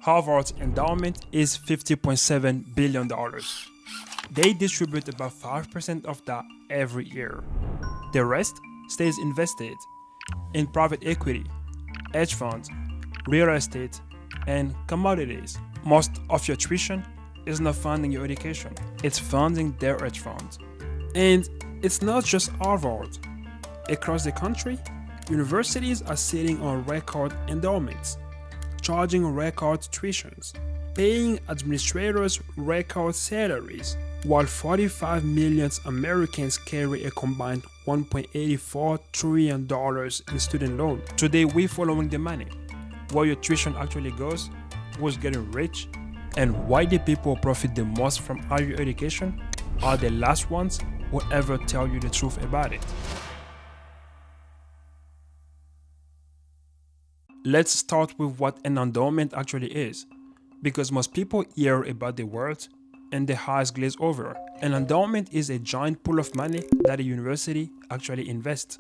Harvard's endowment is $50.7 billion. They distribute about 5% of that every year. The rest stays invested in private equity, hedge funds, real estate, and commodities. Most of your tuition is not funding your education, it's funding their hedge funds. And it's not just Harvard. Across the country, universities are sitting on record endowments, charging record tuitions, paying administrators record salaries, while 45 million Americans carry a combined $1.84 trillion in student loan. Today, we're following the money. Where your tuition actually goes, who's getting rich, and why the people who profit the most from higher education are the last ones who ever tell you the truth about it. Let's start with what an endowment actually is, because most people hear about the word and their eyes glaze over. An endowment is a giant pool of money that a university actually invests.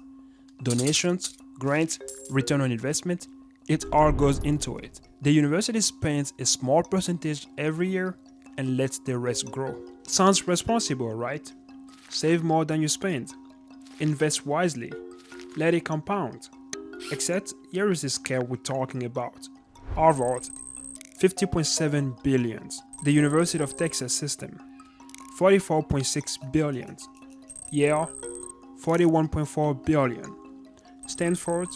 Donations, grants, return on investment, it all goes into it. The university spends a small percentage every year and lets the rest grow. Sounds responsible, right? Save more than you spend. Invest wisely. Let it compound. Except here is the scale we're talking about. Harvard, $50.7 billion. The University of Texas System, $44.6 billion. Yale, $41.4 billion. Stanford,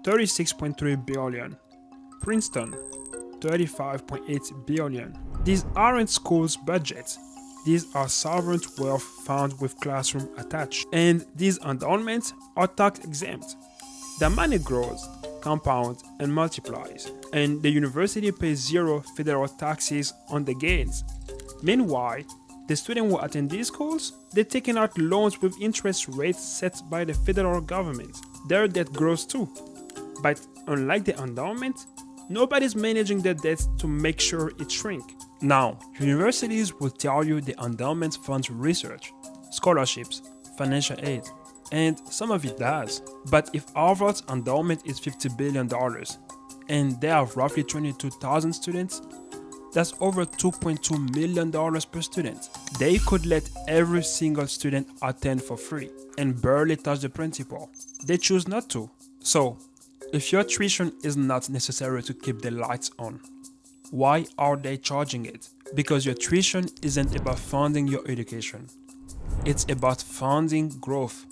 $36.3 billion. Princeton, $35.8 billion. These aren't schools' budgets. These are sovereign wealth funds with classroom attached. And these endowments are tax exempt. The money grows, compounds, and multiplies, and the university pays zero federal taxes on the gains. Meanwhile, the students who attend these schools, they're taking out loans with interest rates set by the federal government. Their debt grows too. But unlike the endowment, nobody's managing their debts to make sure it shrinks. Now, universities will tell you the endowment funds research, scholarships, financial aid, and some of it does. But if Harvard's endowment is $50 billion and they have roughly 22,000 students, that's over $2.2 million per student. They could let every single student attend for free and barely touch the principal. They choose not to. So, if your tuition is not necessary to keep the lights on, why are they charging it? Because your tuition isn't about funding your education. It's about funding growth.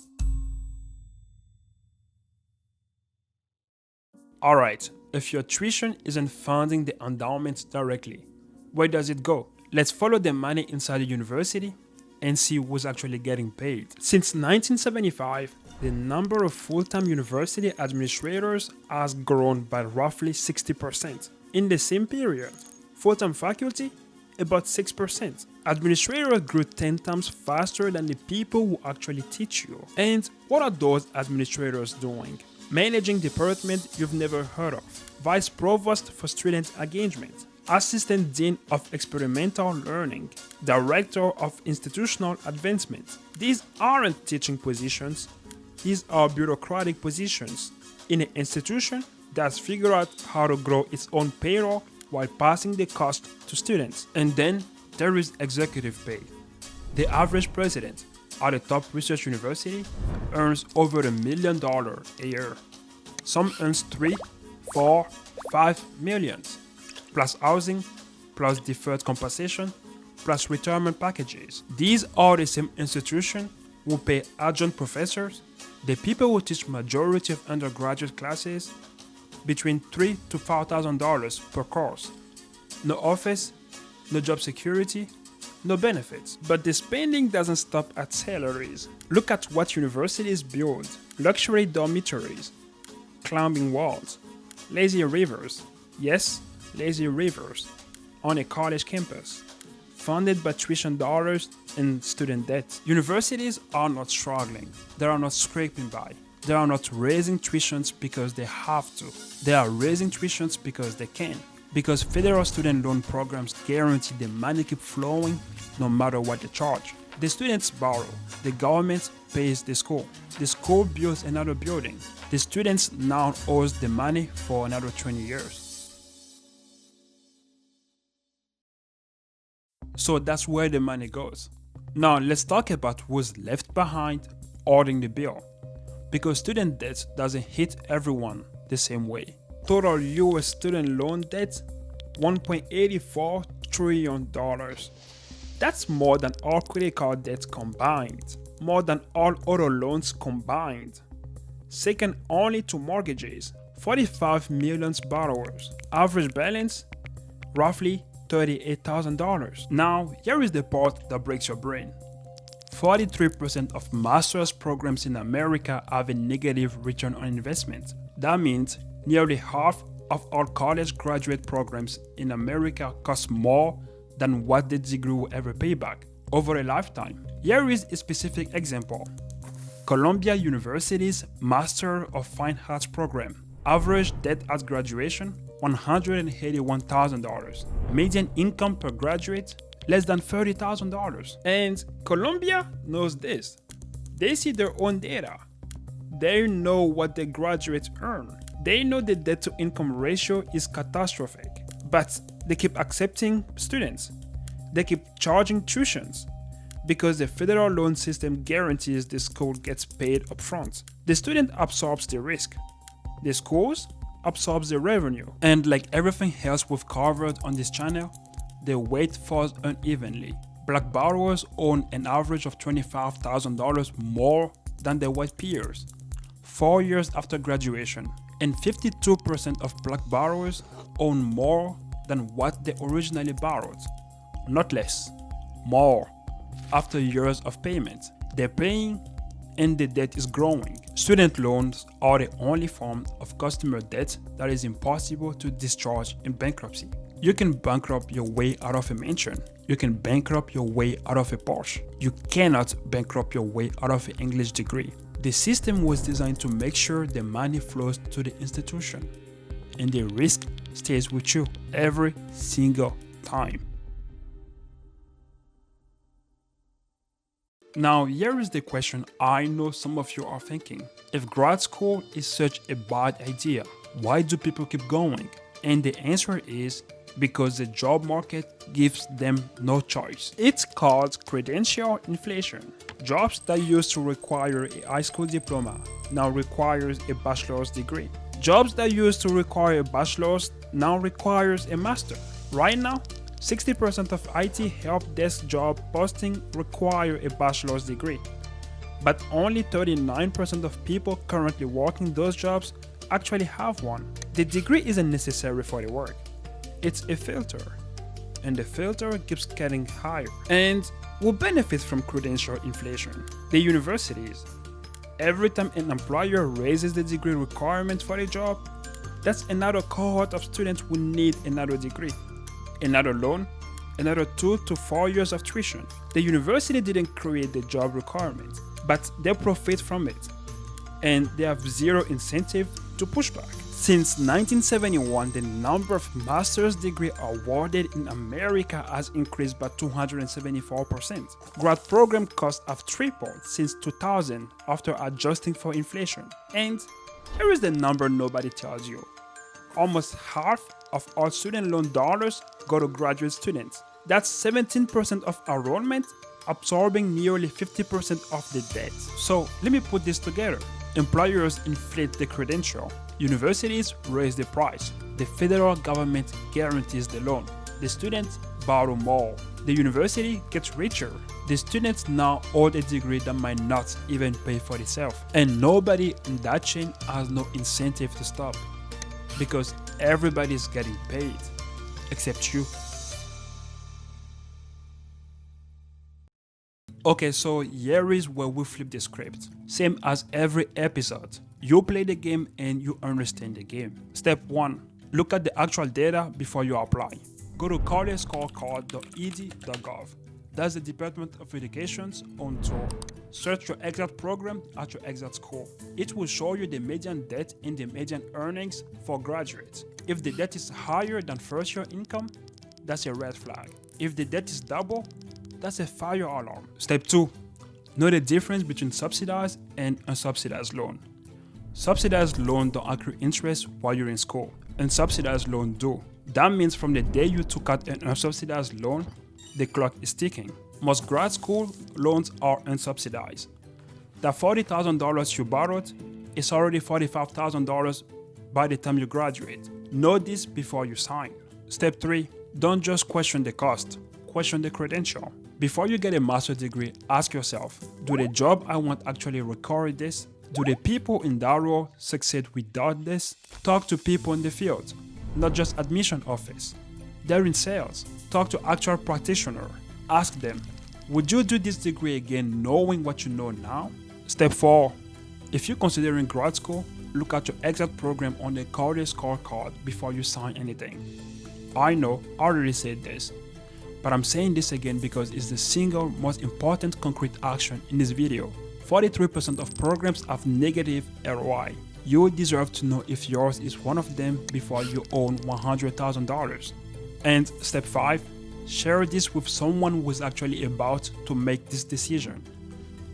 Alright, if your tuition isn't funding the endowments directly, where does it go? Let's follow the money inside the university and see who's actually getting paid. Since 1975, the number of full-time university administrators has grown by roughly 60%. In the same period, full-time faculty, about 6%. Administrators grew 10 times faster than the people who actually teach you. And what are those administrators doing? Managing department you've never heard of, vice provost for student engagement, assistant dean of experimental learning, director of institutional advancement. These aren't teaching positions, these are bureaucratic positions in an institution that's figured out how to grow its own payroll while passing the cost to students. And then there is executive pay. The average president at a top research university earns over $1 million a year. Some earns 3, 4, 5 millions, plus housing, plus deferred compensation, plus retirement packages. These are the same institutions who pay adjunct professors, the people who teach majority of undergraduate classes, between $3,000 to $5,000 per course. No office, no job security, no benefits. But the spending doesn't stop at salaries. Look at what universities build. Luxury dormitories, climbing walls, lazy rivers. Yes, lazy rivers on a college campus, funded by tuition dollars and student debt. Universities are not struggling. They are not scraping by. They are not raising tuitions because they have to. They are raising tuitions because they can. Because federal student loan programs guarantee the money keep flowing no matter what they charge. The students borrow, the government pays the school builds another building. The students now owes the money for another 20 years. So that's where the money goes. Now let's talk about who's left behind ordering the bill. Because student debt doesn't hit everyone the same way. Total US student loan debt $1.84 trillion. That's more than all credit card debts combined, more than all auto loans combined. Second only to mortgages, 45 million borrowers. Average balance, roughly $38,000. Now, here is the part that breaks your brain. 43% of master's programs in America have a negative return on investment. That means nearly half of all college graduate programs in America cost more than what the degree will ever pay back over a lifetime. Here is a specific example. Columbia University's Master of Fine Arts program. Average debt at graduation, $181,000. Median income per graduate, less than $30,000. And Columbia knows this. They see their own data. They know what the graduates earn. They know the debt to income ratio is catastrophic. But they keep accepting students. They keep charging tuitions because the federal loan system guarantees the school gets paid upfront. The student absorbs the risk. The schools absorbs the revenue. And like everything else we've covered on this channel, the weight falls unevenly. Black borrowers own an average of $25,000 more than their white peers 4 years after graduation, and 52% of black borrowers own more than what they originally borrowed. Not less, more. After years of payment, they're paying and the debt is growing. Student loans are the only form of customer debt that is impossible to discharge in bankruptcy. You can bankrupt your way out of a mansion. You can bankrupt your way out of a Porsche. You cannot bankrupt your way out of an English degree. The system was designed to make sure the money flows to the institution and the risk stays with you every single time. Now, here is the question I know some of you are thinking. If grad school is such a bad idea, why do people keep going? And the answer is because the job market gives them no choice. It's called credential inflation. Jobs that used to require a high school diploma now requires a bachelor's degree. Jobs that used to require a bachelor's now requires a master. Right now, 60% of IT help desk job posting require a bachelor's degree. But only 39% of people currently working those jobs actually have one. The degree isn't necessary for the work. It's a filter. And the filter keeps getting higher. And who benefits from credential inflation? The universities. Every time an employer raises the degree requirement for a job, that's another cohort of students who need another degree, another loan, another 2 to 4 years of tuition. The university didn't create the job requirement, but they profit from it. And they have zero incentive to push back. Since 1971, the number of master's degrees awarded in America has increased by 274%. Grad program costs have tripled since 2000 after adjusting for inflation. And here is the number nobody tells you. Almost half of all student loan dollars go to graduate students. That's 17% of enrollment, absorbing nearly 50% of the debt. So let me put this together. Employers inflate the credential. Universities raise the price. The federal government guarantees the loan. The students borrow more. The university gets richer. The students now hold a degree that might not even pay for itself. And nobody in that chain has no incentive to stop. Because everybody is getting paid. Except you. Okay, so here is where we flip the script. Same as every episode. You play the game and you understand the game. Step 1. Look at the actual data before you apply. Go to collegescorecard.ed.gov. That's the Department of Education's own tool. Search your exact program at your exact school. It will show you the median debt and the median earnings for graduates. If the debt is higher than first year income, that's a red flag. If the debt is double, that's a fire alarm. Step 2. Know the difference between subsidized and unsubsidized loan. Subsidized loan don't accrue interest while you're in school, and subsidized loan do. That means from the day you took out an unsubsidized loan, The clock is ticking. Most grad school loans are unsubsidized. That $40,000 you borrowed is already $45,000 by the time you graduate. Know this before you sign. Step 3. Don't just question the cost, question the credential. Before you get a master's degree, ask yourself, do the job I want actually require this? Do the people in that role succeed without this? Talk to people in the field, not just admission office. They're in sales. Talk to actual practitioners. Ask them, would you do this degree again knowing what you know now? Step 4. If you're considering grad school, look at your exact program on the college scorecard before you sign anything. I know I already said this, but I'm saying this again because it's the single most important concrete action in this video. 43% of programs have negative ROI. You deserve to know if yours is one of them before you own $100,000. And step 5, share this with someone who is actually about to make this decision.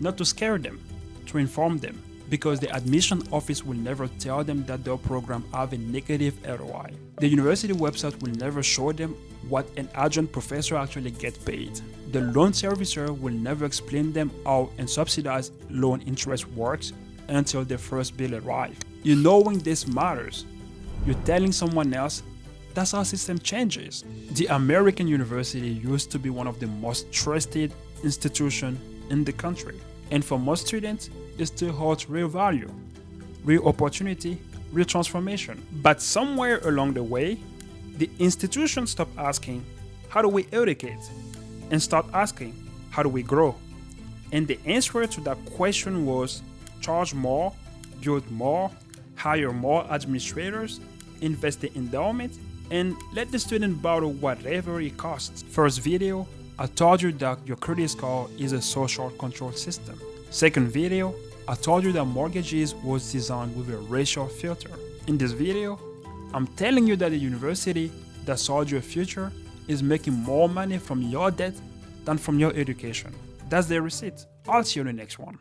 Not to scare them, to inform them, because the admission office will never tell them that their program have a negative ROI. The university website will never show them what an adjunct professor actually gets paid. The loan servicer will never explain them how unsubsidized loan interest works until their first bill arrives. You knowing this matters. You're telling someone else that's how system changes. The American university used to be one of the most trusted institutions in the country. And for most students, it still holds real value, real opportunity, real transformation. But somewhere along the way, the institution stopped asking, how do we educate? And start asking, how do we grow? And the answer to that question was charge more, build more, hire more administrators, invest in endowment, and let the student borrow whatever it costs. First video, I told you that your credit score is a social control system. Second video, I told you that mortgages was designed with a racial filter. In this video, I'm telling you that the university that sold you a future is making more money from your debt than from your education. That's the receipt. I'll see you in the next one.